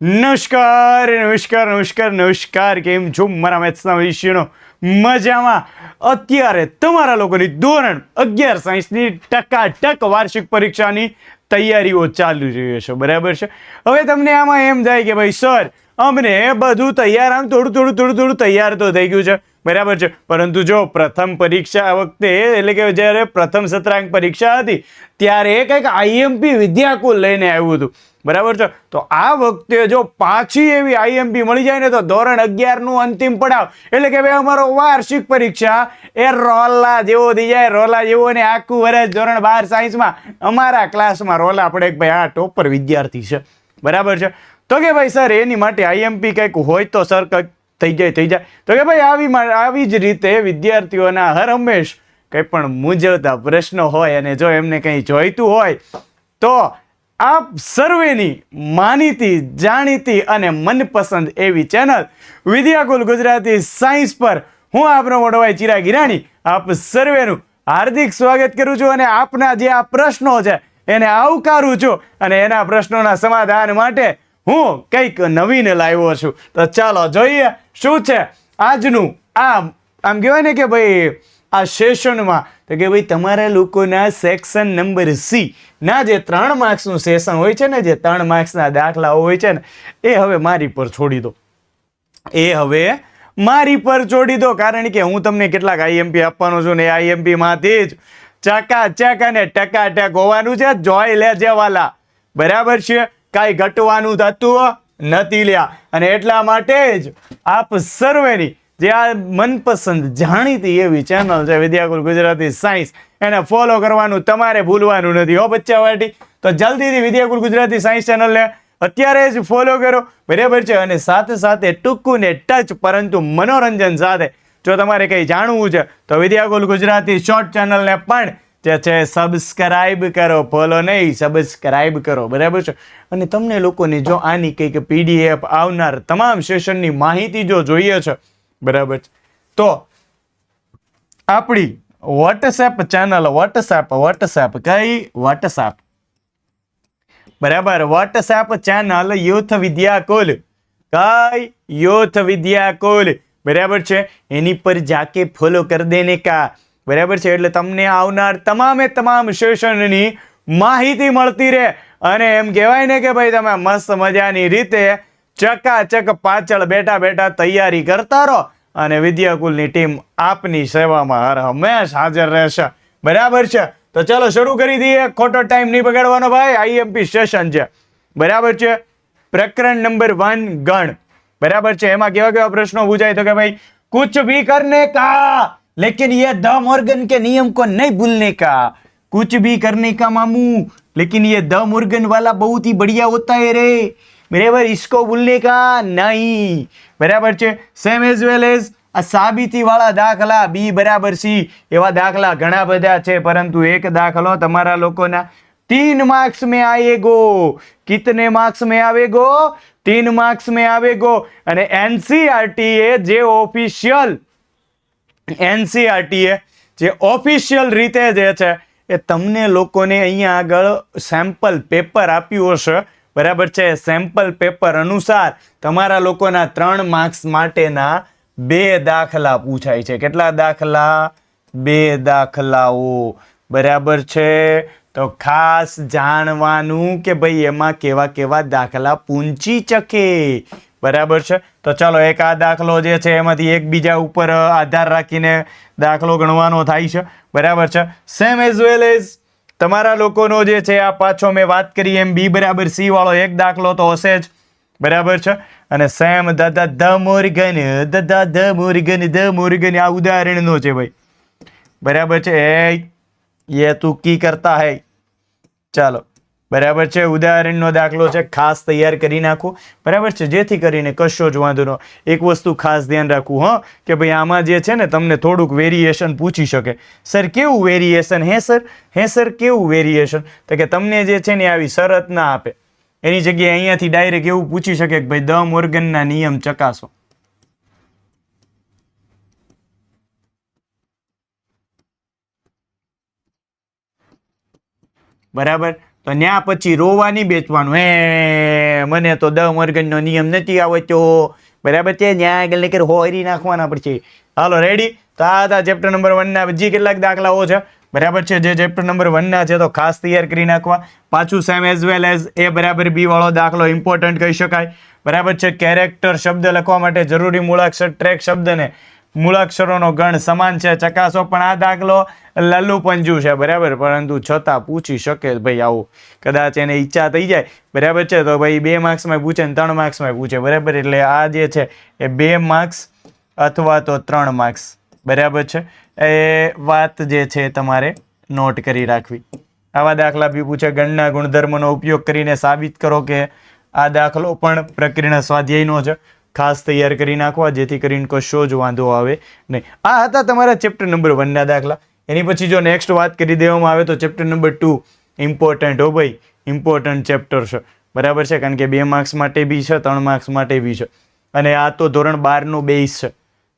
નમસ્કાર નમસ્કાર નમસ્કાર નમસ્કાર. કેમ છો મારા મેથ્સના વિષયનો? મજામાં. અત્યારે તમારા લોકોની ધોરણ 11 સાયન્સની ટકાટક વાર્ષિક પરીક્ષાની તૈયારીઓ ચાલુ રહી છે, બરાબર છે. હવે તમને આમાં એમ થાય કે ભાઈ સર અમને બધું તૈયાર, આમ થોડું તૈયાર તો થઈ ગયું છે, બરાબર છે, પરંતુ જો પ્રથમ પરીક્ષા વખતે એટલે કે જ્યારે પ્રથમ સત્રાંક પરીક્ષા હતી ત્યારે કંઈક આઈએમપી વિદ્યાકુલ લઈને આવ્યું હતું, બરાબર છે. તો આ વખતે જો પાછી એવી આઈએમપી મળી જાય ને તો ધોરણ 11 નું અંતિમ પડાવ એટલે કે ભાઈ અમારો વાર્ષિક પરીક્ષા એ રોલા જેવો થઈ જાય, રોલા જેવો. ને આખું વર્ષ ધોરણ 12 સાયન્સમાં અમારા ક્લાસમાં રોલા પડે કે ભાઈ આ ટોપર વિદ્યાર્થી છે, બરાબર છે. તો કે ભાઈ સર એની માટે આઈએમપી કંઈક હોય તો સર કંઈક થઈ જાય. તો કે ભાઈ આવી જ રીતે વિદ્યાર્થીઓના હર હંમેશ કંઈ પણ મૂંઝવતા પ્રશ્નો હોય અને જો એમને કંઈ જોઈતું હોય તો આપ સર્વેની માનીતી, જાણીતી અને મનપસંદ એવી ચેનલ વિદ્યાકુલ ગુજરાતી સાયન્સ પર હું આપનો મોટો ભાઈ ચિરાગ હિરાણી આપ સર્વેનું હાર્દિક સ્વાગત કરું છું અને આપના જે આ પ્રશ્નો છે એને આવકારું છું અને એના પ્રશ્નોના સમાધાન માટે હું કંઈક નવીન લાવ્યો છું. તો ચાલો જોઈએ શું છે આજનું આમ કહેવાય ને કે ભાઈ આ સેશનમાં. તો કે ભાઈ તમારા લોકોના સેક્શન નંબર સી ના જે 3 માર્ક્સનું સેશન હોય છે ને, જે 3 માર્ક્સના દાખલાઓ હોય છે ને, એ હવે મારી પર છોડી દો. કારણ કે હું તમને કેટલાક આઈએમપી આપવાનો છું ને આઈએમપી માંથી જ ચકાચક અને ટકાટક હોવાનું છે. જોઈ લેજે વાલા, બરાબર છે. કાંઈ ઘટવાનું થતું નથી લ્યા. અને એટલા માટે જ આપ સર્વેની જે આ મનપસંદ જાણીતી એવી ચેનલ છે વિદ્યાકુલ ગુજરાતી સાયન્સ, એને ફોલો કરવાનું તમારે ભૂલવાનું નથી હો બચ્ચા વાટી. તો જલ્દીથી વિદ્યાકુલ ગુજરાતી સાયન્સ ચેનલને અત્યારે જ ફોલો કરો, બરાબર છે. અને સાથે સાથે ટૂંકું ને ટચ પરંતુ મનોરંજન સાથે જો તમારે કંઈ જાણવું છે તો વિદ્યાકુલ ગુજરાતી શોર્ટ ચેનલને પણ જે છે સબસ્ક્રાઇબ કરો, ફોલો નહીં સબસ્ક્રાઇબ કરો, બરાબર છે. અને તમને લોકોને જો આની કંઈક પીડીએફ આવનાર તમામ સેશનની માહિતી જો જોઈએ છે, બરાબર છે, તો આપણી વોટ્સએપ ચેનલ વોટ્સએપ બરાબર, વોટ્સએપ ચેનલ યુથ વિદ્યાકુલ, બરાબર છે. એની પર જાકે ફોલો કર દેને કા, બરાબર છે. એટલે તમને આવનાર તમામ સેશનની માહિતી મળતી રહે અને એમ કહેવાય ને કે ભાઈ તમે મસ્ત મજાની રીતે ચકાચક પાછળ બેઠા તૈયારી કરતા રહો અને વિદ્યાકુલની ટીમ આપની સેવામાં હર હંમેશ હાજર રહેશે, બરાબર છે. તો ચાલો શરૂ કરી દઈએ, ખોટો ટાઈમ નહીં બગાડવાનો ભાઈ. આઈએમપી સેશન છે, બરાબર છે. પ્રકરણ નંબર 1 ગણ, બરાબર છે. એમાં કેવા પ્રશ્નો પૂછાય તો કે ભાઈ कुछ भी करने का लेकिन ये द मॉर्गन के नियम को नहीं भूलने का. कुछ भी करने का मामू लेकिन ये द मॉर्गन वाला बहुत ही बढ़िया होता है रे, बराबर, इसको भूलने का नहीं, बराबर છે. સેમ એઝ વેલ એઝ આ સાબિતી વાળા દાખલા બી બરાબર સી એવા દાખલા ઘણા બધા છે, પરંતુ એક દાખલો તમારા લોકોના 3 मार्क्स में आएगो. कितने मार्क्स में आवेगो? 3 मार्क्स में आवेगो. અને એનસીઆરટી જે ઓફિશિયલ રીતે જે છે એ તમને લોકોને અહીંયા આગળ સેમ્પલ પેપર આપ્યું હશે, બરાબર છે. સેમ્પલ પેપર અનુસાર તમારા લોકોના 3 માર્ક્સ માટેના 2 દાખલા પૂછાય છે. કેટલા દાખલા? 2 દાખલાઓ, બરાબર છે. તો ખાસ જાણવાનું કે ભાઈ એમાં કેવા દાખલા પૂંચી શકે, બરાબર છે. તો ચાલો એક આ દાખલો જે છે એમાંથી એકબીજા ઉપર આધાર રાખીને દાખલો ગણવાનો થાય છે, બરાબર છે. સેમ એઝ વેલ એઝ તમારા લોકોનો જે છે આ પાછો મેં વાત કરી એમ બી બરાબર સી વાળો એક દાખલો તો હશે જ, બરાબર છે. અને સેમ ધ મોર્ગન આ ઉદાહરણનો છે ભાઈ, બરાબર છે. એ તું કી કરતા હૈ, ચાલો, બરાબર છે. ઉદાહરણનો દાખલો છે, ખાસ તૈયાર કરી નાખો, બરાબર છે, જેથી કરીને કશો જ વાંધો ન. એક વસ્તુ ખાસ ધ્યાન રાખવું કે ભાઈ આમાં જે છે ને તમને થોડુંક વેરિએશન પૂછી શકે. સર કેવું વેરિએશન? હે સર કેવું વેરિએશન? તો કે તમને જે છે ને આવી શરત ના આપે, એની જગ્યાએ અહીંયાથી ડાયરેક્ટ એવું પૂછી શકે કે ભાઈ દ મોર્ગનના નિયમ ચકાસો, બરાબર. તો ન્યા પછી રોવાની બેચવાનું મને તો દ મોર્ગનનો નિયમ નથી આવતો, બરાબર છે, ન્યા આગળ કે હોરી નાખવાના પછી. હાલો રેડી. તો આ હતા ચેપ્ટર નંબર 1 ના બીજી કેટલાક દાખલાઓ છે, બરાબર છે, જે ચેપ્ટર નંબર 1 ના છે તો ખાસ તૈયાર કરી નાખવા. પાછું same as well as A = B વાળો દાખલો ઇમ્પોર્ટન્ટ કહી શકાય, બરાબર છે. કેરેક્ટર શબ્દ લખવા માટે જરૂરી મૂળાક્ષર ટ્રેક શબ્દને મૂળાક્ષરોનો ગણ સમાન છે ચકાસો. પણ આ દાખલો લલ્લુ પંજુ છે, બરાબર, પરંતુ છતાં પૂછી શકે ભાઈ આવું, કદાચ એને ઈચ્છા થઈ જાય, બરાબર છે, તો ભાઈ 2 માર્ક્સમાં પૂછે ને 3 માર્ક્સમાં પૂછે, બરાબર. એટલે આ જે છે એ 2 માર્ક્સ અથવા તો 3 માર્ક્સ, બરાબર છે, એ વાત જે છે તમારે નોટ કરી રાખવી. આવા દાખલા બી પૂછે. ગણના ગુણધર્મનો ઉપયોગ કરીને સાબિત કરો કે આ દાખલો પણ પ્રક્રિયા સ્વાધ્યાયનો છે. ખાસ તૈયાર કરી નાખવા જેથી કરીને કશો જ વાંધો આવે નહીં. આ હતા તમારા ચેપ્ટર નંબર 1 ના દાખલા. એની પછી જો નેક્સ્ટ વાત કરી દેવામાં આવે તો ચેપ્ટર નંબર 2 ઇમ્પોર્ટન્ટ, હો ભાઈ, ઇમ્પોર્ટન્ટ ચેપ્ટર છે, બરાબર છે, કારણ કે 2 માર્ક્સ માટે બી છે, 3 માર્ક્સ માટે બી છે. અને આ તો ધોરણ 12નું બેઝ છે,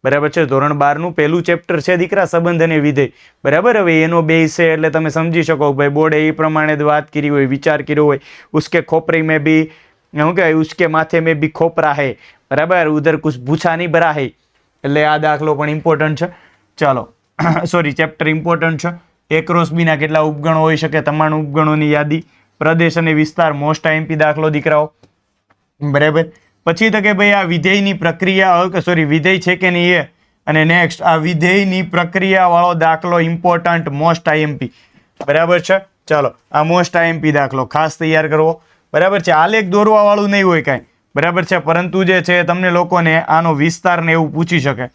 બરાબર છે. ધોરણ 12નું પહેલું ચેપ્ટર છે દીકરા, સંબંધ અને વિધેય, બરાબર. હવે એનો બેઝ છે એટલે તમે સમજી શકો ભાઈ બોર્ડે એ પ્રમાણે વાત કરી હોય, વિચાર કર્યો હોય. ઉસકે ખોપરી મેં બી શું કહેવાય, ઉસકે માથે મેં બી ખોપરા હે, બરાબર, ઉધર કુછ પૂછા નહીં ભરા હે. એટલે આ દાખલો પણ ઇમ્પોર્ટન્ટ છે. ચાલો સોરી, ચેપ્ટર ઇમ્પોર્ટન્ટ છે. A ક્રોસ B ના કેટલા ઉપગણો હોઈ શકે, તમામ ઉપગણોની યાદી, પ્રદેશ અને વિસ્તાર, મોસ્ટ આઈએમપી દાખલો દીકરાઓ, બરાબર. પછી તો કે ભાઈ આ વિધેયની પ્રક્રિયા, સોરી, વિધેય છે કે નહીં એ, અને નેક્સ્ટ આ વિધેયની પ્રક્રિયા વાળો દાખલો ઇમ્પોર્ટન્ટ, મોસ્ટ આઈએમપી, બરાબર છે. ચાલો આ મોસ્ટ આઈએમપી દાખલો ખાસ તૈયાર કરવો, બરાબર છે. આલેખ દોરવા વાળું નહીં હોય કાંઈ, બરાબર છે, પરંતુ જે છે તમને લોકોને આનો વિસ્તાર ને એવું પૂછી શકે.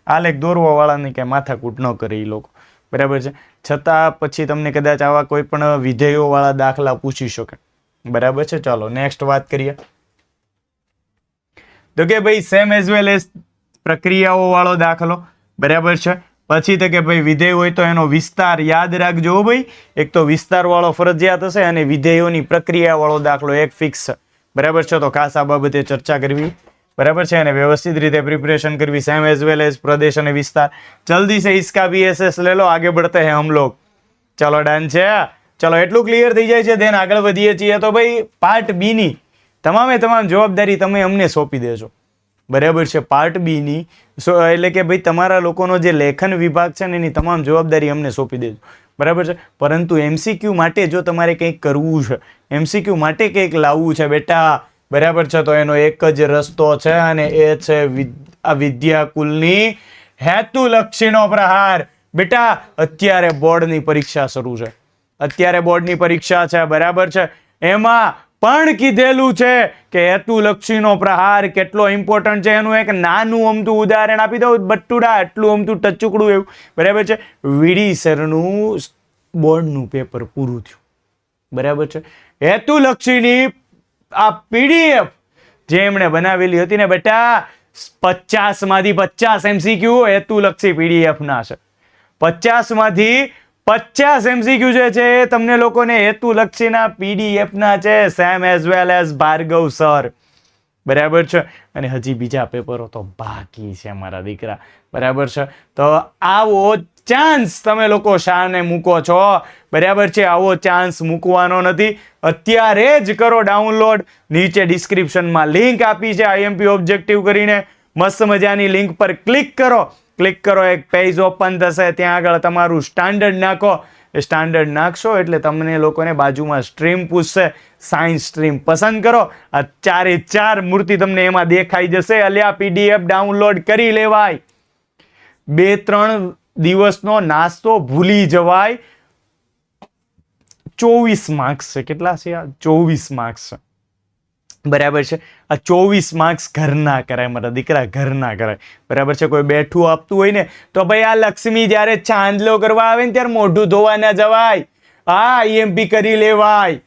આલેખ દોરવા વાળાની કાંઈ માથાકૂટ ન કરે એ લોકો, બરાબર છે. છતાં પછી તમને કદાચ આવા કોઈ પણ વિધેયો વાળા દાખલા પૂછી શકે, બરાબર છે. ચાલો નેક્સ્ટ વાત કરીએ તો કે ભાઈ સેમ એઝ વેલ એઝ પ્રક્રિયાઓ વાળો દાખલો, બરાબર છે. પછી તો કે ભાઈ વિધેય હોય તો એનો વિસ્તાર યાદ રાખજો ભાઈ. એક તો વિસ્તાર વાળો ફરજિયાત હશે અને વિધેયોની પ્રક્રિયા વાળો દાખલો એક ફિક્સ છે, બરાબર છે. તો ખાસ આ બાબતે ચર્ચા કરવી, બરાબર છે, અને વ્યવસ્થિત રીતે પ્રિપરેશન કરવી. સેમ એઝ વેલ એઝ પ્રદેશ અને વિસ્તાર. જલ્દી से इसका भी एसएस ले लो, आगे बढ़ते हैं हम लोग. ચલો ડન છે. ચલો એટલું ક્લિયર થઈ જાય છે, દેન આગળ વધીએ છીએ. તો ભાઈ પાર્ટ બી ની તમામ જવાબદારી તમે અમને સોંપી દેજો, બરાબર છે. પાર્ટ બી ની એટલે કે ભાઈ તમારા લોકોનો જે લેખન વિભાગ છે ને એની તમામ જવાબદારી અમને સોંપી દેજો, બરાબર છે. પરંતુ એમસીક્યુ માટે જો તમારે કંઈક કરવું છે, એમસીક્યુ માટે કંઈક લાવવું છે બેટા, બરાબર છે, તો એનો એક જ રસ્તો છે અને એ છે આ વિદ્યાકુલની હેતુલક્ષીનો પ્રહાર. બેટા અત્યારે બોર્ડની પરીક્ષા શરૂ છે, અત્યારે બોર્ડની પરીક્ષા છે, બરાબર છે. એમાં પણ કીધેલું છે કે હેતુલક્ષીનો પ્રહાર કેટલો ઇમ્પોર્ટન્ટ છે. એનું એક નાનું અમતું ઉદાહરણ આપી દઉં બટ્ટુડા, એટલું અમતું ટચુકડું એવું, બરાબર છે. વીડી સરનું બોર્ડનું પેપર પૂરું થયું, બરાબર છે. હેતુલક્ષીની આ પીડીએફ જે એમણે બનાવેલી હતી ને બેટા, 50 માંથી 50 એમસીક્યુ હેતુલક્ષી પીડીએફ ના છે. 50 માંથી 50 એમસીક્યુ જે છે એ તમને લોકોને હેતુલક્ષીના પીડીએફ ના છે, same as well as Bhargav sir, બરાબર છે. અને હજી બીજા પેપરો તો બાકી છે મારા દીકરા, બરાબર છે. તો આવો ચાન્સ તમે લોકો શાને મૂકો છો, બરાબર છે. આવો ચાન્સ મૂકવાનો નથી. અત્યારે જ કરો ડાઉનલોડ. નીચે ડિસ્ક્રિપ્શનમાં લિંક આપી છે આઈએમપી ઓબ્જેક્ટિવ કરીને, મસ્ત મજાની લિંક પર ક્લિક કરો. ક્લિક કરો, એક પેજ ઓપન થશે, ત્યાં આગળ તમારું સ્ટાન્ડર્ડ નાખો. એ સ્ટાન્ડર્ડ નાખશો એટલે તમને લોકોને બાજુમાં સ્ટ્રીમ પૂછશે, સાયન્સ સ્ટ્રીમ પસંદ કરો. આ 4 મૂર્તિ તમને એમાં દેખાઈ જશે. અલ્યા પીડીએફ ડાઉનલોડ કરી લેવાય. 2-3 દિવસનો નાસ્તો ભૂલી જવાય. 24 માર્ક્સ છે. કેટલા છે આ? 24 માર્ક્સ છે, બરાબર છે. આ 24 માર્ક્સ ઘરના કરાય મારા દીકરા, ઘરના કરાય, બરાબર છે. કોઈ બેઠું આપતું હોય ને તો ભાઈ આ લક્ષ્મી જ્યારે ચાંદલો કરવા આવે ને ત્યારે મોઢું ધોવા ના જવાય, આ આઈએમપી કરી લેવાય,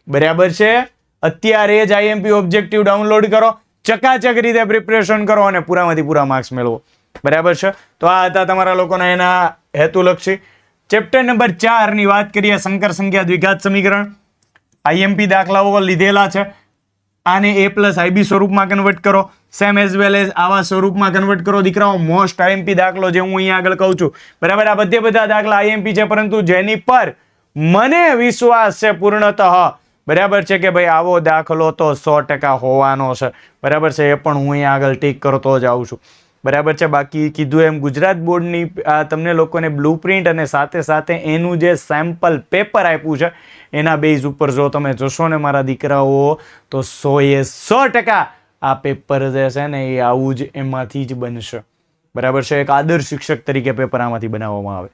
બરાબર છે. અત્યારે જ આઈએમપી ઓબ્જેક્ટિવ ડાઉનલોડ કરો, ચકાચક રીતે પ્રિપરેશન કરો અને પૂરામાંથી પૂરા માર્ક્સ મેળવો, બરાબર છે. તો આ હતા તમારા લોકોના એના હેતુલક્ષી. ચેપ્ટર નંબર 4 ની વાત કરીએ, સંકર સંખ્યા દ્વિઘાત સમીકરણ. આઈએમપી દાખલાઓ લીધેલા છે. આને A+IB સ્વરૂપમાં કન્વર્ટ કરો, સેમ એઝ વેલ એઝ આવા સ્વરૂપમાં કન્વર્ટ કરો દીકરાઓ. મોસ્ટ આઈએમપી દાખલો જે હું અહીંયા આગળ કહું છું, બરાબર. આ બધા દાખલા આઈએમપી છે, પરંતુ જેની પર મને વિશ્વાસ છે પૂર્ણતઃ, બરાબર છે કે ભાઈ આવો દાખલો તો 100% હોવાનો છે, બરાબર છે. એ પણ હું અહીંયા આગળ ટીક કરતો જ આવું છું, બરાબર છે. બાકી કીધું એમ ગુજરાત બોર્ડની તમને લોકોને બ્લુ પ્રિન્ટ અને સાથે સાથે એનું જે સેમ્પલ પેપર આપ્યું છે એના બેઝ ઉપર જો તમે જોશો ને મારા દીકરાઓ, તો 100% આ પેપર જે છે ને એ આવું જ એમાંથી જ બનશે, બરાબર છે. એક આદર્શ શિક્ષક તરીકે પેપર આમાંથી બનાવવામાં આવે,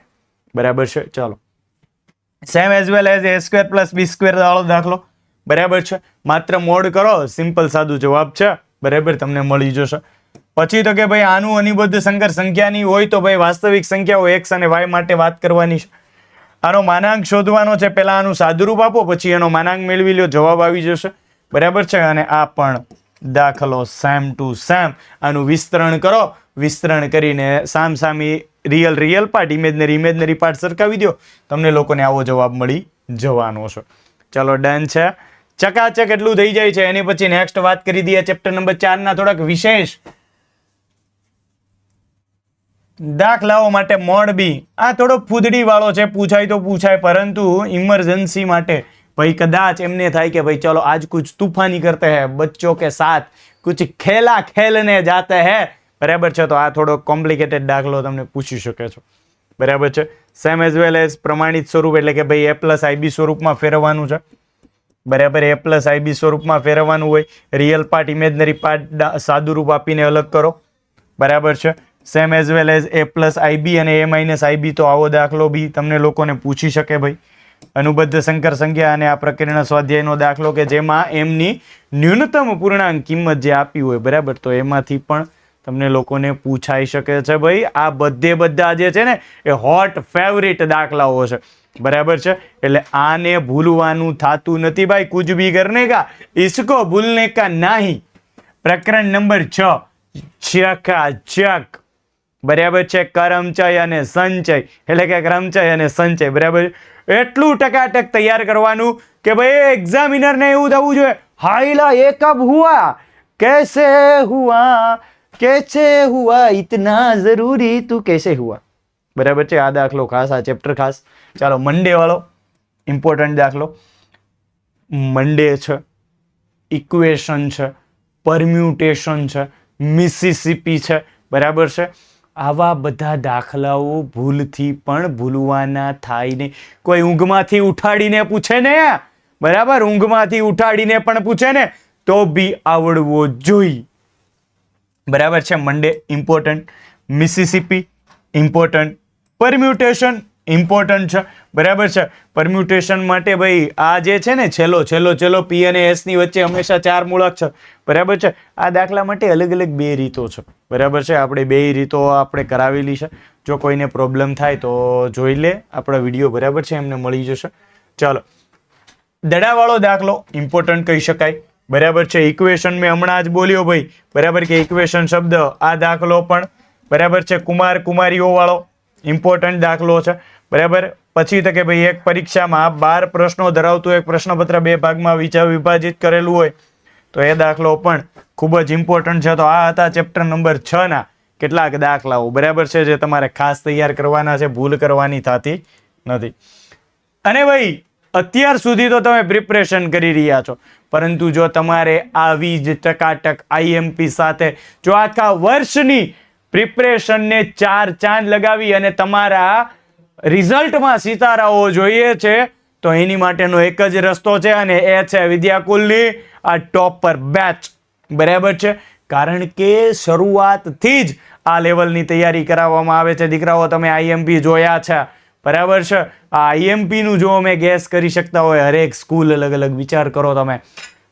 બરાબર છે. ચાલો, same as well as a² + b² વાળો દાખલો, બરાબર છે. માત્ર મોડ કરો, સિમ્પલ સાદું જવાબ છે, બરાબર, તમને મળી જશે. પછી તો કે ભાઈ આનું અનિબદ્ધ સંકર સંખ્યાની હોય તો ભાઈ વાસ્તવિક સંખ્યાઓ x અને y માટે વાત કરવાની છે. આનો માનાંક શોધવાનો છે. પહેલા આનું સાદુરૂપ આપો, પછી એનો માનાંક મેળવી લો, જવાબ આવી જશે, બરાબર છે. અને આ પણ દાખલો સેમ ટુ સેમ. આનું વિસ્તરણ કરો, વિસ્તરણ કરીને સામસામી રિયલ પાર્ટ, ઇમેજનરી પાર્ટ સરખાવી દો, તમને લોકોને આવો જવાબ મળી જવાનો છે. ચાલો, ડન છે, ચકાચક એટલું થઈ જાય છે. એની પછી નેક્સ્ટ વાત કરી દઈએ ચેપ્ટર નંબર 4 ના થોડાક વિશેષ દાખલાઓ માટે. મોડ બી આ થોડો ફૂદડી વાળો છે, પૂછાય તો પૂછાય, પરંતુ ઇમરજન્સી માટે ભાઈ કદાચ એમને થાય કે ભાઈ ચલો આજ કુછ તूफानी करते हैं बच्चों के साथ, कुछ खेला खेलने जाते हैं, બરાબર છે. તો આ થોડો કોમ્પ્લિકેટેડ દાખલો તમને પૂછી શકે છે, બરાબર છે. સેમ એઝ વેલ એઝ પ્રમાણિત સ્વરૂપ એટલે કે ભાઈ a + ib સ્વરૂપમાં ફેરવવાનું છે, બરાબર. a + ib સ્વરૂપમાં ફેરવવાનું હોય. રિયલ પાર્ટ, ઇમેજનરી પાર્ટ સાદુરૂપ આપીને અલગ કરો, બરાબર છે. Same as well as a + ib અને a - ib, તો આવો દાખલો બી તમને લોકોને પૂછી શકે ભાઈ. અનુબદ્ધ સંકર સંખ્યા અને આ પ્રકરણ સ્વાધ્યાયનો દાખલો કે જેમાં એમની ન્યૂનતમ પૂર્ણાંક કિંમત જે આપી હોય, બરાબર, તો એમાંથી પણ તમને લોકોને પૂછાઈ શકે છે ભાઈ. આ બધા જે છે ને એ હોટ ફેવરિટ દાખલાઓ છે, બરાબર છે. એટલે આને ભૂલવાનું થતું નથી ભાઈ. કુછ ભી કરને કા, ઇસકો ભૂલને કા નહીં. પ્રકરણ નંબર 6, ચકાચક, બરાબર છે. કરમચય અને સંચય એટલે કે ક્રમચય અને સંચય, બરાબર. એટલું ટકાટક તૈયાર કરવાનું કે ભાઈ એક્ઝામિનર ને એવું થવું જોઈએ, હાઈલા એ કબ હુઆ, कैसे हुआ इतना जरूरी, તું कैसे हुआ, બરાબર છે. આ દાખલો ખાસ, આ ચેપ્ટર ખાસ. ચાલો, મંડે વાળો ઇમ્પોર્ટન્ટ દાખલો. મંડે છે, ઇક્વેશન છે, પરમ્યુટેશન છે, મિસિસિપી છે, બરાબર છે. આવા બધા દાખલાઓ ભૂલથી પણ ભૂલવાના થાય નહીં. કોઈ ઊંઘમાંથી ઉઠાડીને પૂછે ને, બરાબર, ઊંઘમાંથી ઉઠાડીને પણ પૂછે ને તો બી આવડવો જોઈએ, બરાબર છે. Monday important, Mississippi important, permutation important છે, બરાબર છે. પરમ્યુટેશન માટે ભાઈ આ જે છે ને છેલ્લો પી અને એસ ની વચ્ચે હંમેશા 4 મૂળક છે, બરાબર છે. આ દાખલા માટે અલગ 2 રીતો છે, બરાબર છે. આપણે 2 રીતો આપણે કરાવેલી છે. જો કોઈને પ્રોબ્લેમ થાય તો જોઈ લે આપણા વિડીયો, બરાબર છે, એમને મળી જશે. ચાલો, દડાવાળો દાખલો ઇમ્પોર્ટન્ટ કહી શકાય, બરાબર છે. ઇક્વેશન મેં હમણાં જ બોલ્યો ભાઈ, બરાબર, કે ઇક્વેશન શબ્દ, આ દાખલો પણ, બરાબર છે. કુમારીઓ વાળો ઇમ્પોર્ટન્ટ દાખલો છે, બરાબર. પછી તો કે ભાઈ એક પરીક્ષામાં 12 પ્રશ્નો ધરાવતું એક પ્રશ્નપત્ર 2 ભાગમાં વિભાજિત કરેલું હોય તો એ દાખલો પણ ખૂબ જ ઇમ્પોર્ટન્ટ છે. તો આ હતા ચેપ્ટર નંબર 6 ના કેટલાક દાખલાઓ, બરાબર છે, જે તમારે ખાસ તૈયાર કરવાના છે, ભૂલ કરવાની થતી નથી. અને ભાઈ અત્યાર સુધી તો તમે પ્રિપરેશન કરી રહ્યા છો, પરંતુ જો તમારે આવી જ ટકાટક આઈએમપી સાથે જો આખા વર્ષની પ્રિપરેશનને 4 ચાંદ લગાવી અને તમારા રિઝલ્ટમાં સિતારાઓ જોઈએ છે તો એની માટેનો એક જ રસ્તો છે, અને એ છે વિદ્યાકુલની આ ટોપર બેચ, બરાબર છે. કારણ કે શરૂઆતથી જ આ લેવલની તૈયારી કરાવવામાં આવે છે. દીકરાઓ, તમે આઈએમપી જોયા છે, બરાબર છે. આ આઈએમપી નું જો અમે ગેસ કરી શકતા હોય, હરેક સ્કૂલ અલગ વિચાર કરો તમે,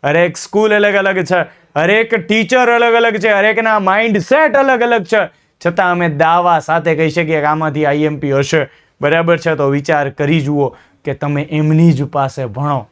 હરેક સ્કૂલ અલગ છે, હરેક ટીચર અલગ છે, હરેકના માઇન્ડ સેટ અલગ છે, છતાં અમે દાવા સાથે કહી શકીએ કે આમાંથી આઈએમપી હશે, બરાબર છે. તો વિચાર કરી જુઓ કે તમે એમની જ પાસે ભણો,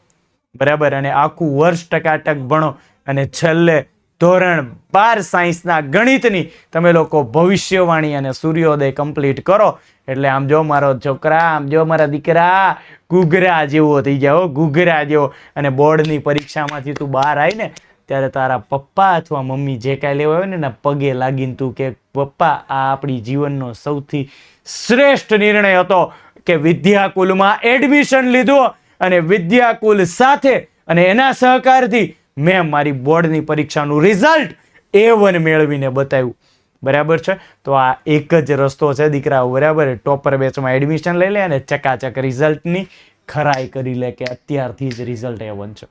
બરાબર, અને આખું વર્ષ ટકાટક ભણો અને છેલ્લે ધોરણ 12 સાયન્સના ગણિતની તમે લોકો ભવિષ્યવાણી અને સૂર્યોદય કમ્પ્લીટ કરો એટલે આમ જો મારો છોકરા, આમ જો મારા દીકરા ઘૂઘરા જેવો થઈ જાઓ, ઘૂઘરા જેવો. અને બોર્ડની પરીક્ષામાંથી તું બહાર આવી ને ત્યારે તારા પપ્પા અથવા મમ્મી જે કાંઈ લેવા આવે ને પગે લાગીને તું કે પપ્પા આ આપણી જીવનનો સૌથી શ્રેષ્ઠ નિર્ણય હતો, કે વિદ્યાકુલમાં એડમિશન લીધું અને વિદ્યાકુલ સાથે અને એના સહકારથી મેં મારી બોર્ડની પરીક્ષાનું રિઝલ્ટ A1 મેળવીને બતાવ્યું. બરાબર છે. તો આ એક જ રસ્તો છે દીકરાઓ. બરાબર, ટોપર બેચમાં એડમિશન લઈ લે અને ચકાચક રિઝલ્ટની ખરાઈ કરી લે કે અત્યારથી જ રિઝલ્ટ A1 છે.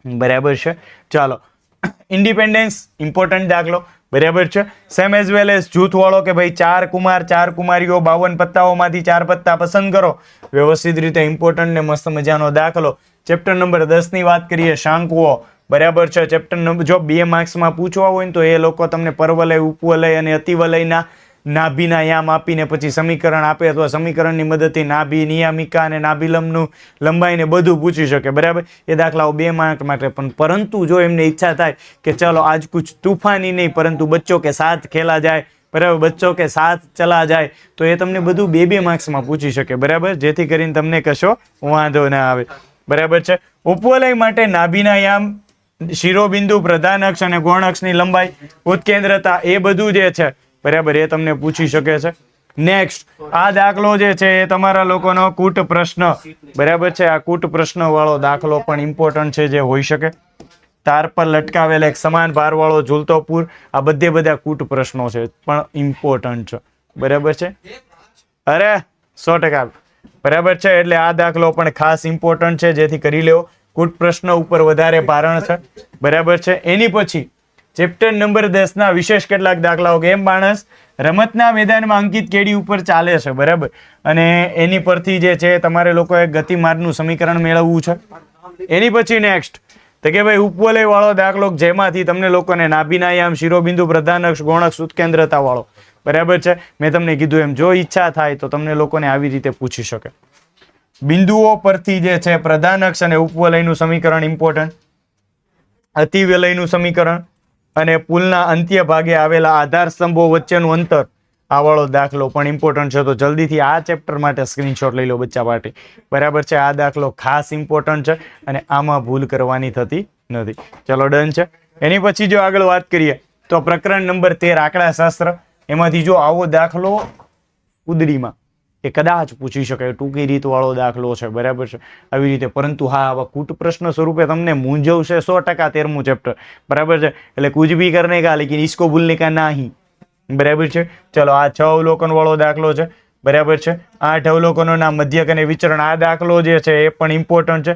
બરાબર છે. ચાલો, ઇન્ડિપેન્ડન્સ ઇમ્પોર્ટન્ટ દાખલો. બરાબર છે. સેમ એઝ વેલ એઝ જૂથવાળો કે ભાઈ 4 કુમાર 4 કુમારીઓ 52 પત્તાઓમાંથી 4 પત્તા પસંદ કરો. વ્યવસ્થિત રીતે ઇમ્પોર્ટન્ટ ને મસ્ત મજાનો દાખલો. ચેપ્ટર નંબર 10 ની વાત કરીએ, શાંકુઓ. બરાબર છે. ચેપ્ટર નંબર જો 2 માર્ક્સમાં પૂછવા હોય ને તો એ લોકો તમને પરવલય, ઉપવલય અને અતિવલયના નાભીના યામ આપીને પછી સમીકરણ આપે અથવા સમીકરણની મદદથી નાભી, નિયામિકા અને નાભિલંબનું લંબાઈને બધું પૂછી શકે. બરાબર, એ દાખલાઓ 2 માર્ક માટે. પણ પરંતુ જો એમને ઈચ્છા થાય કે ચલો આજ કુછ તૂફાની નહીં પરંતુ બચ્ચો કે સાથ ખેલા જાય, બરાબર, બચ્ચો કે સાથ ચલા જાય, તો એ તમને બધું 2 માર્ક્સમાં પૂછી શકે. બરાબર, જેથી કરીને તમને કશો વાંધો ના આવે. બરાબર છે. ઉપવલય માટે નાભીના યામ, શિરોબિંદુ, પ્રધાન અક્ષ અને ગૌણ અક્ષની લંબાઈ, ઉત્કેન્દ્રતા, એ બધું જે છે બરાબર એ તમને પૂછી શકે છે. નેક્સ્ટ, આ દાખલો જે છે એ તમારા લોકોનો કૂટ પ્રશ્ન. બરાબર છે. આ કૂટ પ્રશ્ન વાળો દાખલો પણ ઇમ્પોર્ટન્ટ છે જે હોઈ શકે. તાર પર લટકાવેલ એક સમાન ભારવાળો ઝૂલતો પૂર. આ બધા કૂટ પ્રશ્નો છે પણ ઇમ્પોર્ટન્ટ છે. બરાબર છે. અરે 100%. બરાબર છે. એટલે આ દાખલો પણ ખાસ ઇમ્પોર્ટન્ટ છે, જેથી કરી લેવો. કૂટ પ્રશ્ન ઉપર વધારે ભારણ છે. બરાબર છે. એની પછી ચેપ્ટર નંબર 10 ના વિશેષ કેટલાક દાખલાઓ કે એમ માણસ રમતના મેદાનમાં અંકિત કેડી ઉપર ચાલે છે. બરાબર, અને એની પરથી જે છે તમારે લોકોએ ગતિમાર્ગનું સમીકરણ મેળવવું છે. એની પછી નેક્સ્ટ તો કે ભાઈ ઉપવલય વાળો દાખલો જેમાંથી તમને લોકોને નાભીના યામ, શિરોબિંદુ, પ્રધાન અક્ષ, ગૌણ અક્ષ, ઉત્કેન્દ્રતા વાળો. બરાબર છે. મેં તમને કીધું એમ જો ઈચ્છા થાય તો તમને લોકોને આવી રીતે પૂછી શકે. બિંદુઓ પરથી જે છે પ્રધાન અક્ષ અને ઉપવલયનું સમીકરણ ઇમ્પોર્ટન્ટ, અતિવલયનું સમીકરણ અને પુલના અંત્ય ભાગે આવેલા આધાર સ્તંભો વચ્ચેનું અંતર, આ વાળો દાખલો પણ ઇમ્પોર્ટન્ટ છે. તો જલ્દીથી આ ચેપ્ટર માટે સ્ક્રીનશોટ લઈ લો બચ્ચા પાર્ટી. બરાબર છે. આ દાખલો ખાસ ઇમ્પોર્ટન્ટ છે અને આમાં ભૂલ કરવાની થતી નથી. ચલો ડન છે. એની પછી જો આગળ વાત કરીએ તો પ્રકરણ નંબર 13 આંકડાશાસ્ત્ર. એમાંથી જો આવો દાખલો ઉદડીમાં એ કદાચ પૂછી શકાય, ટૂંકી રીત વાળો દાખલો છે. બરાબર છે. આવી રીતે. પરંતુ હા, આવા કૂટ પ્રશ્ન સ્વરૂપે તમને મૂંઝવશે 100%. 13મું ચેપ્ટર. બરાબર છે. એટલે કુછ ભી કરને કા લેકિન इसको ભૂલને કા નહીં. બરાબર છે. ચલો, આ 6 અવલોકન વાળો દાખલો છે. બરાબર છે. 8 અવલોકનોના મધ્યક અને વિચરણ. આ દાખલો જે છે એ પણ ઇમ્પોર્ટન્ટ છે.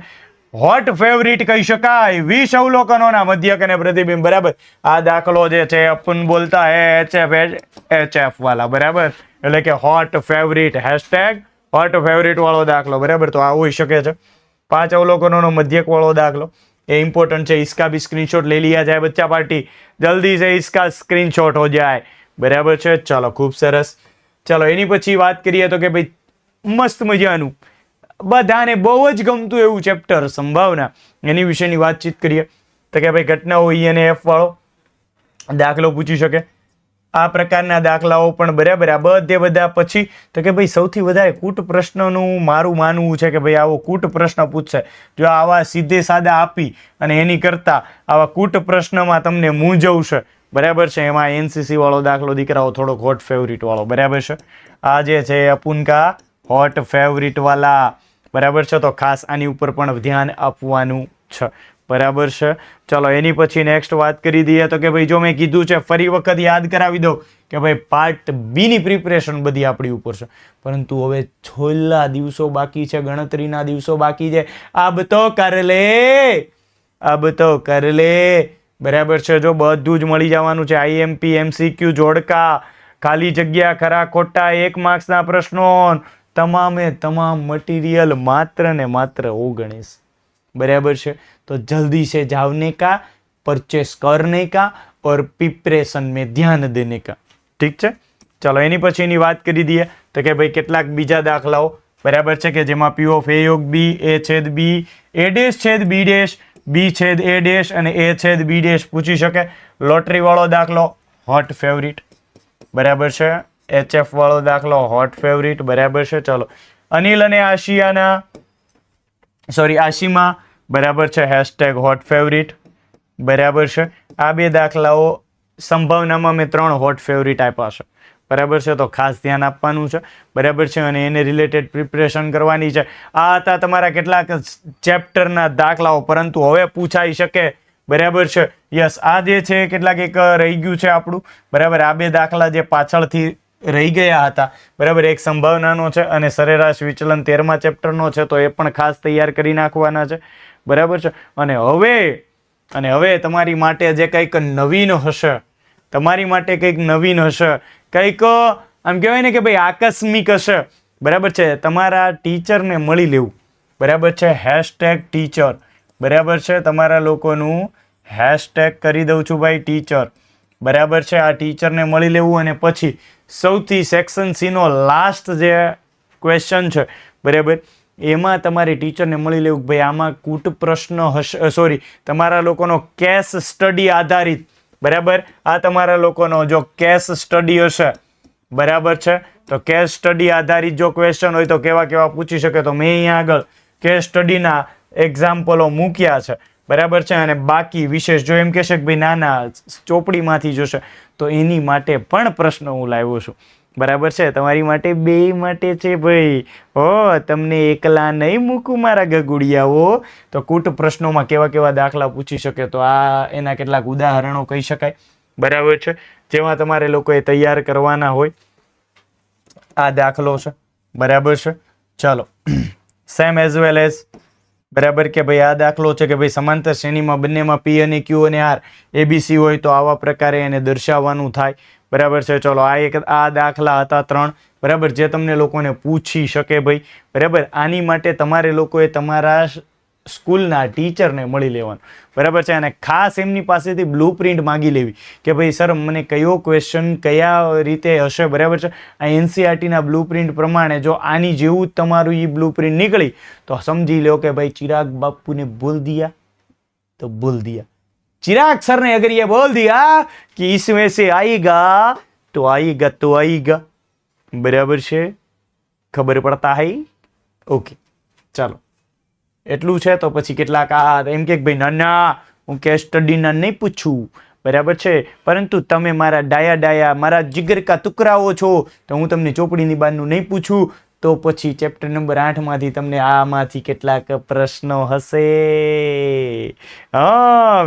હોટ ફેવરિટ કહી શકાય. 20 અવલોકનોના મધ્યક અને પ્રતિબિંબ. બરાબર, આ દાખલો જે છે અપન બોલતા હે HF વાલા. બરાબર, એટલે કે હોટ ફેવરિટ, #હોટ ફેવરિટ વાળો દાખલો. બરાબર, તો આ હોઈ શકે છે. 5 અવલોકનોનો મધ્યક વાળો દાખલો એ ઇમ્पोर्टेंट है. इसका भी स्क्रीनशॉट ले लिया जाए बच्चा पार्टी, जल्दी से इसका स्क्रीनशॉट हो जाए. बराबर છે. ચલો, ખૂબ સરસ. ચલો, એની પછી વાત કરીએ તો કે ભાઈ મસ્ત મજાનું બધાને બહુ જ ગમતું એવું ચેપ્ટર સંભાવના, એની વિશેની વાતચીત કરીએ તો કે ભાઈ ઘટનાઓ E અને F વાળો દાખલો પૂછી શકે. આ પ્રકારના દાખલાઓ પણ બરાબર. આ બધા પછી તો કે ભાઈ સૌથી વધારે કૂટ પ્રશ્નનું મારું માનવું છે કે ભાઈ આવો કૂટ પ્રશ્ન પૂછશે. જો આવા સીધે સાદા આપી અને એની કરતા આવા કૂટ પ્રશ્નમાં તમને મૂંઝવશે. બરાબર છે. એમાં NCC વાળો દાખલો દીકરાઓ થોડોક હોટ ફેવરિટ વાળો. બરાબર છે. આ જે છે અપુનકા હોટ ફેવરિટ વાલા. બરાબર છે. તો ખાસ આની ઉપર પણ ધ્યાન આપવાનું છે. બરાબર છે. ચલો, એની પછી નેક્સ્ટ વાત કરી દઈએ તો કે ભાઈ જો મેં કીધું છે ફરી વખત યાદ કરાવી દઉં કે ભાઈ પાર્ટ બી ની પ્રિપરેશન બધી આપણી ઉપર છે. પરંતુ હવે છેલ્લા દિવસો બાકી છે, ગણતરીના દિવસો બાકી છે. અબ તો કર લે, અબ તો કર લે. બરાબર છે. જો બધું જ મળી જવાનું છે. IMP, MCQ, જોડકા, ખાલી જગ્યા, ખરા ખોટા, 1 માર્ક્સના પ્રશ્નો, તમામે તમામ મટીરિयल માત્ર ને માત્ર 19. बराबर છે. तो जल्दी से जाने का, परचेस करने का और प्रिपरेशन में ध्यान देने का. ठीक છે. ચલો, એની પછીની વાત કરી દઈએ તો કે ભાઈ કેટલાક બીજા દાખલાઓ. બરાબર છે કે જેમાં P of A યોગ B, A છેદ B, A ડેશ છેદ B ડેશ, B છેદ A ડેશ અને A છેદ B ડેશ પૂછી શકે. લોટરી વાળો દાખલો હોટ ફેવરિટ. બરાબર છે. HF વાળો દાખલો હોટ ફેવરિટ. બરાબર છે. ચલો, અનિલ અને આશીમા. બરાબર છે. #Hot favourite. બરાબર છે. આ બે દાખલાઓ સંભાવનામાં મેં 3 હોટ ફેવરિટ આપ્યા છે. બરાબર છે, તો ખાસ ધ્યાન આપવાનું છે. બરાબર છે, અને એને રિલેટેડ પ્રિપરેશન કરવાની છે. આ હતા તમારા કેટલાક ચેપ્ટરના દાખલાઓ, પરંતુ હવે પૂછાઈ શકે. બરાબર છે, યસ, આ જે છે કેટલાક એક રહી ગયું છે આપણું. બરાબર, આ 2 દાખલા જે પાછળથી રહી ગયા હતા. બરાબર, એક સંભાવનાનો છે અને સરેરાશ વિચલન 13મા ચેપ્ટરનો છે, તો એ પણ ખાસ તૈયાર કરી નાખવાના છે. બરાબર છે, અને હવે તમારી માટે જે કંઈક નવીન હશે, તમારી માટે કંઈક નવીન હશે, કંઈક આમ કહેવાય ને કે ભાઈ આકસ્મિક હશે. બરાબર છે, તમારા ટીચરને મળી લેવું. બરાબર છે, #ટીચર. બરાબર છે, તમારા લોકોનું # કરી દઉં છું ભાઈ, ટીચર. બરાબર છે, આ ટીચરને મળી લેવું અને પછી સૌથી સેક્શન સીનો લાસ્ટ જે ક્વેશ્ચન છે, બરાબર, એમાં તમારે ટીચરને મળી લેવું. ભાઈ આમાં કૂટ પ્રશ્ન હશે, સોરી, તમારા લોકોનો કેસ સ્ટડી આધારિત. બરાબર, આ તમારા લોકોનો જો કેસ સ્ટડી હશે, બરાબર છે, તો કેસ સ્ટડી આધારિત જો ક્વેશ્ચન હોય તો કેવા કેવા પૂછી શકે, તો મેં અહીંયા આગળ કેસ સ્ટડીના એક્ઝામ્પલો મૂક્યા છે. બરાબર છે, અને બાકી વિશેષ જો એમ કહેશે કે ભાઈ નાના ચોપડીમાંથી જોશે, તો એની માટે પણ પ્રશ્ન હું લાવ્યો છું. બરાબર છે, તમારી માટે, 2 માટે છે ભાઈ. તમને એકલા નહીં મૂકું મારા ગગુડિયાઓ. તો કૂટ પ્રશ્નોમાં કેવા કેવા દાખલા પૂછી શકે, તો આ એના કેટલાક ઉદાહરણો કહી શકાય. બરાબર છે, જેમાં તમારે લોકોએ તૈયાર કરવાના હોય. આ દાખલો છે. બરાબર છે, ચાલો, સેમ એઝ વેલ એઝ. બરાબર, કે ભાઈ આ દાખલો છે કે ભાઈ સમાંતર શ્રેણીમાં બંનેમાં P અને Q અને R ABC હોય તો આવા પ્રકારે એને દર્શાવવાનું થાય. બરાબર છે, ચલો, આ દાખલા હતા 3. બરાબર, જે તમને લોકોને પૂછી શકે ભાઈ. બરાબર, આની માટે તમારે લોકોએ તમારા સ્કૂલના ટીચરને મળી લેવાનું. બરાબર છે, અને ખાસ એમની પાસેથી બ્લુપ્રિન્ટ માગી લેવી કે ભાઈ સર મને કયો ક્વેશ્ચન કયા રીતે હશે. બરાબર છે, આ NCERTના બ્લુપ્રિન્ટ પ્રમાણે જો આની જેવું જ તમારું એ બ્લુપ્રિન્ટ નીકળી તો સમજી લો કે ભાઈ ચિરાગ બાપુને બોલ દિયા તો બોલ દિયા. चिराग सर ने अगर ये बोल दिया कि इसमें से आएगा तो आएगा तो आएगा. बराबर છે, ખબર પડતા હૈ? ઓકે, ચાલો, એટલું છે. તો પછી કેટલાક એમ કે ભાઈ ના હું કેસ સ્ટડીના નહીં પૂછું. બરાબર છે, પરંતુ તમે મારા ડાયા મારા જીગર કા ટુકડાઓ છો, તો હું તમને ચોપડીની બહારનું નહીં પૂછું. તો પછી ચેપ્ટર નંબર 8 માંથી તમને આમાંથી કેટલાક પ્રશ્નો હશે.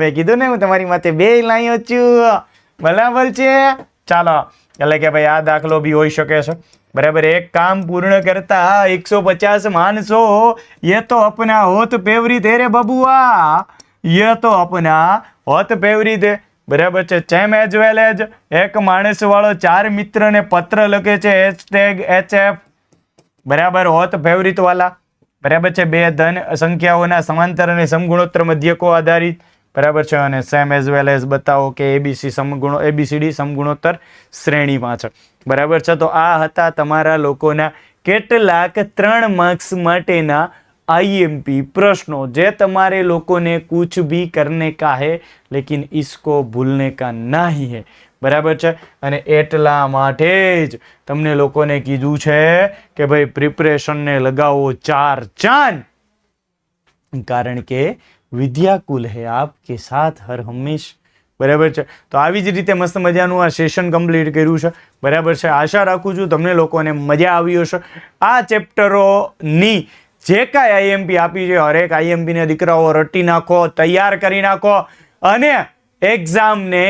મેં કીધું ને હું તમારી માટે 2 લાવ્યો છું. બરાબર છે, ચાલો, એટલે કે ભાઈ આ દાખલો બી હોઈ શકે છે. बराबर, एक काम पूर्ण करता 150 मानसो, ये तो अपना होत पेवरी थे रे बबुआ, ये तो अपना होत पेवरी थे. बराबर છે, સેમ એઝ વેલ એઝ એક માણસ વાળો 4 મિત્રને પત્ર લખે છે #HF. બરાબર, હોત ફેવરિટ વાલા. બરાબર છે, 2 ધન સંખ્યાઓના સમાંતર અને સમગુણોત્તર મધ્યકો આધારિત. બરાબર છે, અને સેમ એઝ વેલ એઝ બતાવો કે ABCD સમગુણોત્તર શ્રેણીમાં છે. બરાબર છે, તો આ હતા તમારા લોકોના કેટલાક 3 માર્ક્સ માટેના IMP પ્રશ્નો, જે તમારે લોકોને कुछ भी करने का है लेकिन इसको भूलने का नहीं है. બરાબર છે, અને એટલા માટે જ તમને લોકોને કીધું છે કે ભાઈ પ્રિપરેશનને લગાવો 4 ચાંદ, કારણ કે વિદ્યાકુલ હે આપકે સાથ હર હંમેશ. બરાબર છે, તો આવી જ રીતે મસ્ત મજાનું આ સેશન કમ્પ્લીટ કર્યું છે. બરાબર છે, આશા રાખું છું તમને લોકોને મજા આવી હશે. આ ચેપ્ટરોની જે કાંઈ IMP આપી છે, હરેક IMP ને દીકરાઓ રટી નાખો, તૈયાર કરી નાખો, અને એક્ઝામને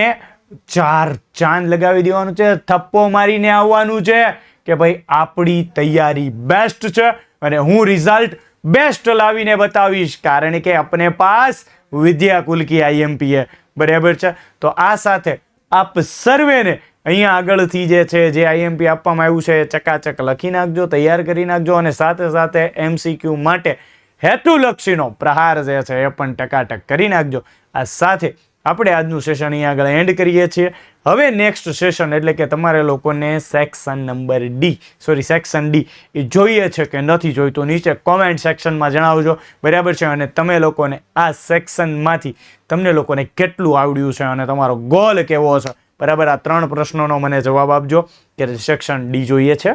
4 ચાંદ લગાવી દેવાનું છે. થપ્પો મારીને આવવાનું છે કે ભાઈ આપણી તૈયારી બેસ્ટ છે અને હું રિઝલ્ટ બેસ્ટ લાવીને બતાવીશ, કારણ કે अपने पास વિદ્યાકુલ કી IMP है. બરાબર છે, તો આ સાથે આપ સર્વેને અહીંયા આગળથી જે છે જે IMP આપવામાં આવ્યું છે ચકાચક લખી નાખજો, તૈયાર કરી નાખજો, અને સાથે સાથે MCQ માટે હેતુલક્ષીનો પ્રહાર જે છે એ પણ ટકાટક કરી નાખજો. આ સાથે આપણે આજનું સેશન અહીંયા આગળ એન્ડ કરીએ છીએ. હવે નેક્સ્ટ સેશન એટલે કે તમારે લોકોને સેક્શન D એ જોઈએ છે કે નથી જોઈતો, નીચે કોમેન્ટ સેક્શનમાં જણાવજો. બરાબર છે, અને તમે લોકોને આ સેક્શનમાંથી તમને લોકોને કેટલું આવડ્યું છે અને તમારો ગોલ કેવો છે. બરાબર, આ 3 પ્રશ્નોનો મને જવાબ આપજો કે સેક્શન D જોઈએ છે,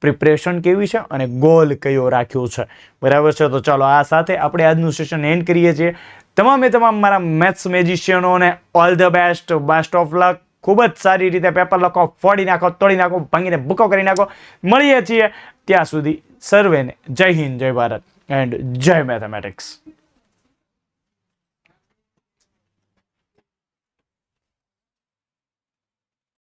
પ્રિપરેશન કેવી છે અને ગોલ કયો રાખ્યો છે. બરાબર છે, તો ચાલો આ સાથે આપણે આજનું સેશન એન્ડ કરીએ છીએ. તમામ મારા મેથ્સ મેજિશિયનોને all the best of luck. ખૂબ જ સારી રીતે પેપર લખો, ફોડી નાખો, તોડી નાખો, ભાંગીને ભૂકો કરી નાખો. મળીએ છીએ ત્યાં સુધી સર્વેને જય હિન્દ, જય ભારત એન્ડ જય મેથેમેટિક્સ.